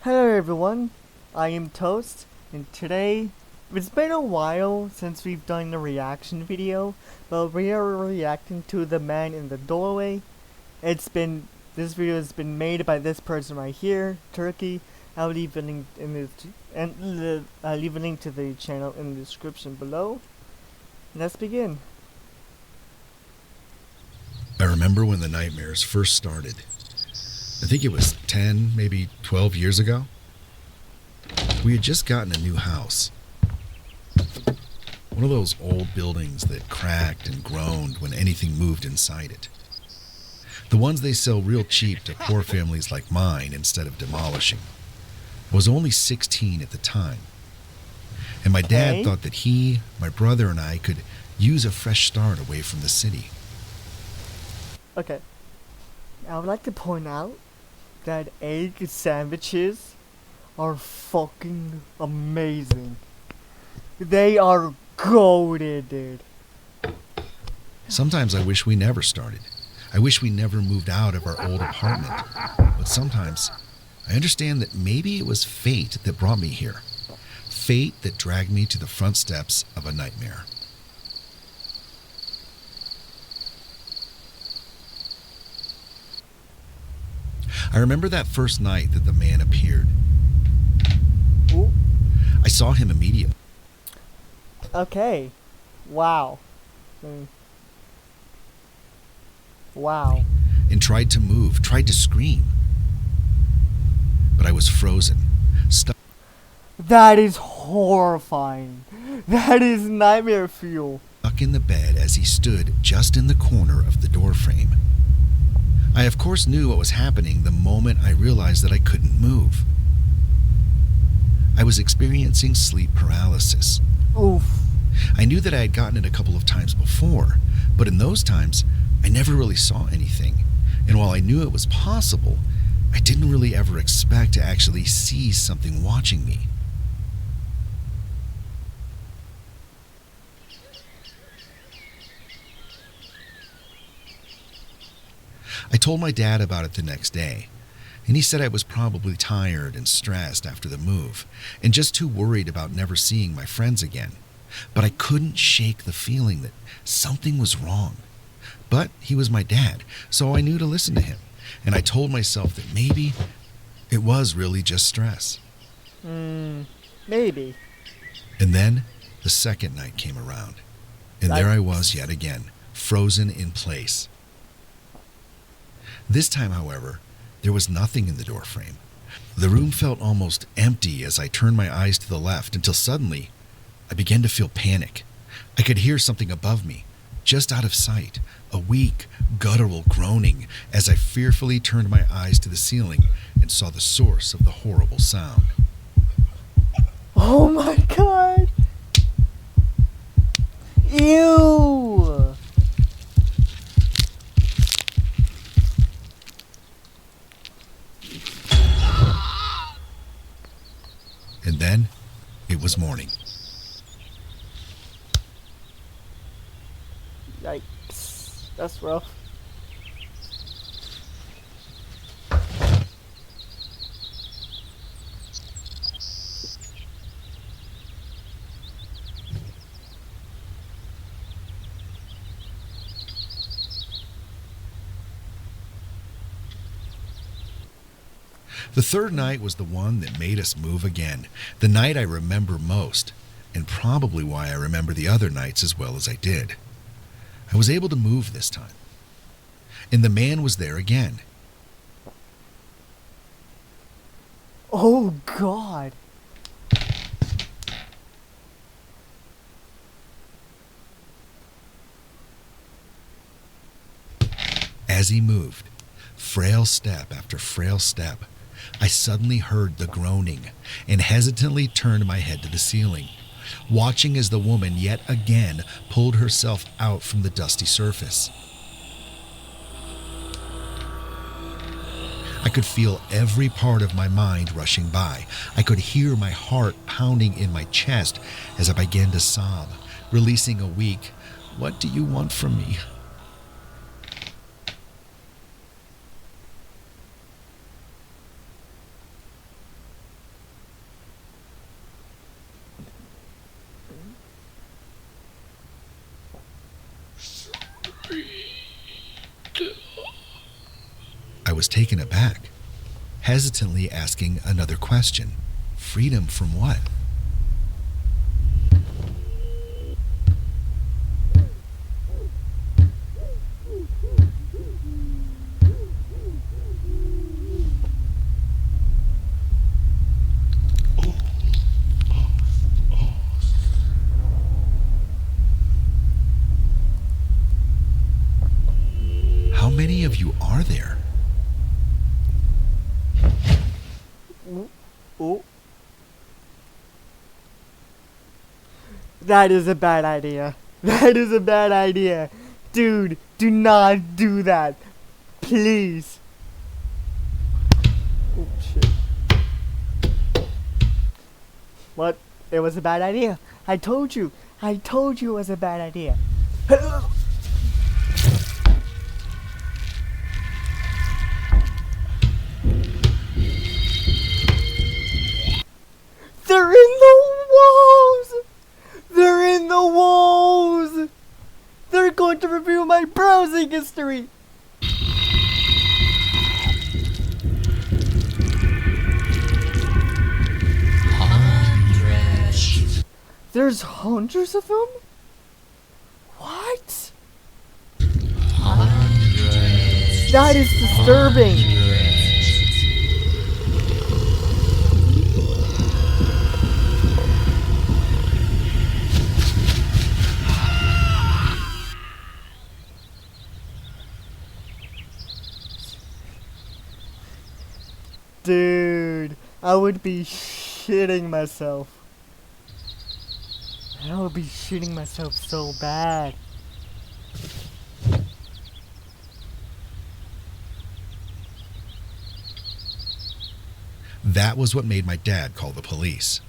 Hello everyone, I am Toast, and today, it's been a while since we've done a reaction video, but we are reacting to The Man in the Doorway. This video has been made by this person right here, Turkey. I'll leave a link leave a link to the channel in the description below. Let's begin. I remember when the nightmares first started. I think it was 10, maybe 12 years ago. We had just gotten a new house. One of those old buildings that cracked and groaned when anything moved inside it. The ones they sell real cheap to poor families like mine instead of demolishing. I was only 16 at the time. And my dad thought that he, my brother, and I could use a fresh start away from the city. Okay. I would like to point out that egg sandwiches are fucking amazing. They are goated, dude. Sometimes I wish we never started. I wish we never moved out of our old apartment. But sometimes I understand that maybe it was fate that brought me here. Fate that dragged me to the front steps of a nightmare. I remember that first night that the man appeared. Ooh. I saw him immediately. Okay. Wow. Wow. And tried to move, tried to scream. But I was frozen, stuck. That is horrifying. That is nightmare fuel. Stuck in the bed as he stood just in the corner of the doorframe. I of course knew what was happening the moment I realized that I couldn't move. I was experiencing sleep paralysis. Oof. I knew that I had gotten it a couple of times before, but in those times, I never really saw anything. And while I knew it was possible, I didn't really ever expect to actually see something watching me. I told my dad about it the next day, and he said I was probably tired and stressed after the move, and just too worried about never seeing my friends again. But I couldn't shake the feeling that something was wrong. But he was my dad, so I knew to listen to him, and I told myself that maybe it was really just stress. Maybe. And then the second night came around, and there I was yet again, frozen in place. This time, however, there was nothing in the doorframe. The room felt almost empty as I turned my eyes to the left until suddenly I began to feel panic. I could hear something above me, just out of sight, a weak, guttural groaning as I fearfully turned my eyes to the ceiling and saw the source of the horrible sound. Oh my god! Ew! And then it was morning. Yikes. That's rough. The third night was the one that made us move again, the night I remember most, and probably why I remember the other nights as well as I did. I was able to move this time, and the man was there again. Oh god. As he moved, frail step after frail step, I suddenly heard the groaning and hesitantly turned my head to the ceiling, watching as the woman yet again pulled herself out from the dusty surface. I could feel every part of my mind rushing by. I could hear my heart pounding in my chest as I began to sob, releasing a weak, "What do you want from me?" I was taken aback, hesitantly asking another question. Freedom from what? How many of you are there? Oh. That is a bad idea. That is a bad idea. Dude, do not do that. Please. Oh, shit. What? It was a bad idea. I told you. I told you it was a bad idea. They're in the walls! They're in the walls! They're going to review my browsing history! Hundreds. There's hundreds of them? What? Hundreds. That is disturbing. Dude, I would be shitting myself. I would be shitting myself so bad. That was what made my dad call the police.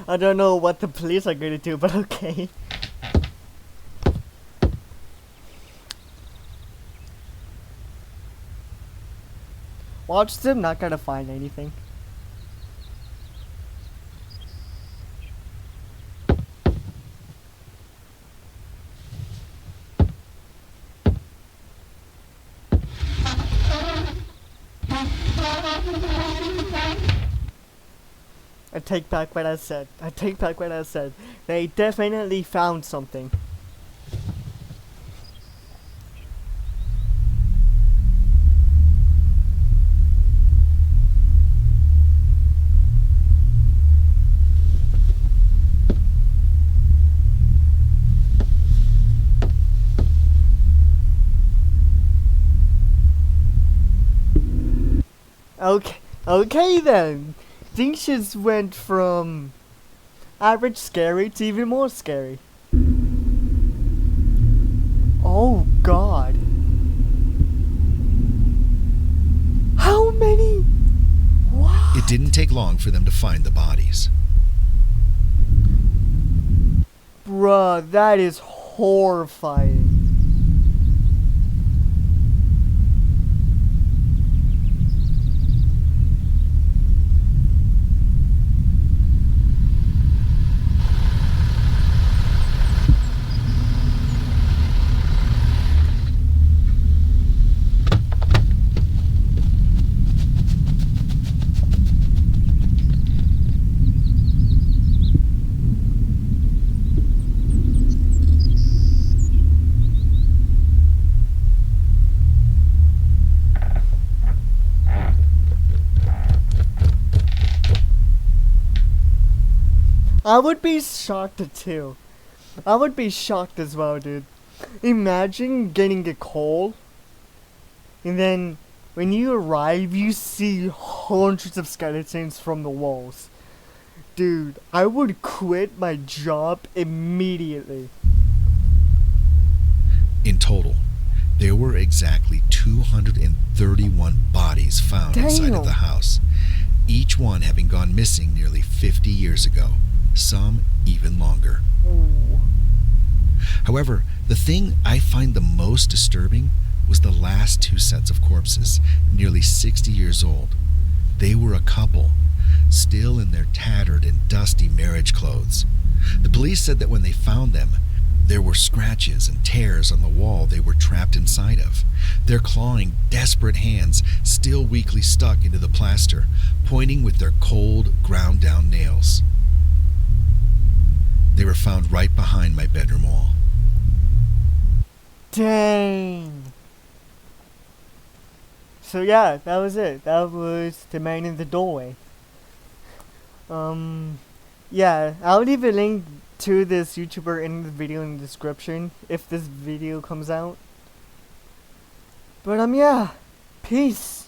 I don't know what the police are gonna do, but okay. Watch them not gonna find anything. I take back what I said. I take back what I said. They definitely found something. Okay then. Things just went from average scary to even more scary. Oh God. How many? What? It didn't take long for them to find the bodies. Bruh, that is horrifying. I would be shocked too. I would be shocked as well, dude. Imagine getting a call, and then when you arrive, you see hundreds of skeletons from the walls. Dude, I would quit my job immediately. In total, there were exactly 231 bodies found inside of Damn. the house, each one having gone missing nearly 50 years ago. some even longer. Ooh. However, the thing I find the most disturbing was the last two sets of corpses, nearly 60 years old. They were a couple, still in their tattered and dusty marriage clothes. The police said that when they found them, there were scratches and tears on the wall they were trapped inside of, their clawing, desperate hands still weakly stuck into the plaster, pointing with their cold, ground-down nails. They were found right behind my bedroom wall. Dang. So yeah, that was it. That was the man in the doorway. Yeah, I'll leave a link to this YouTuber in the video in the description if this video comes out. But yeah, peace.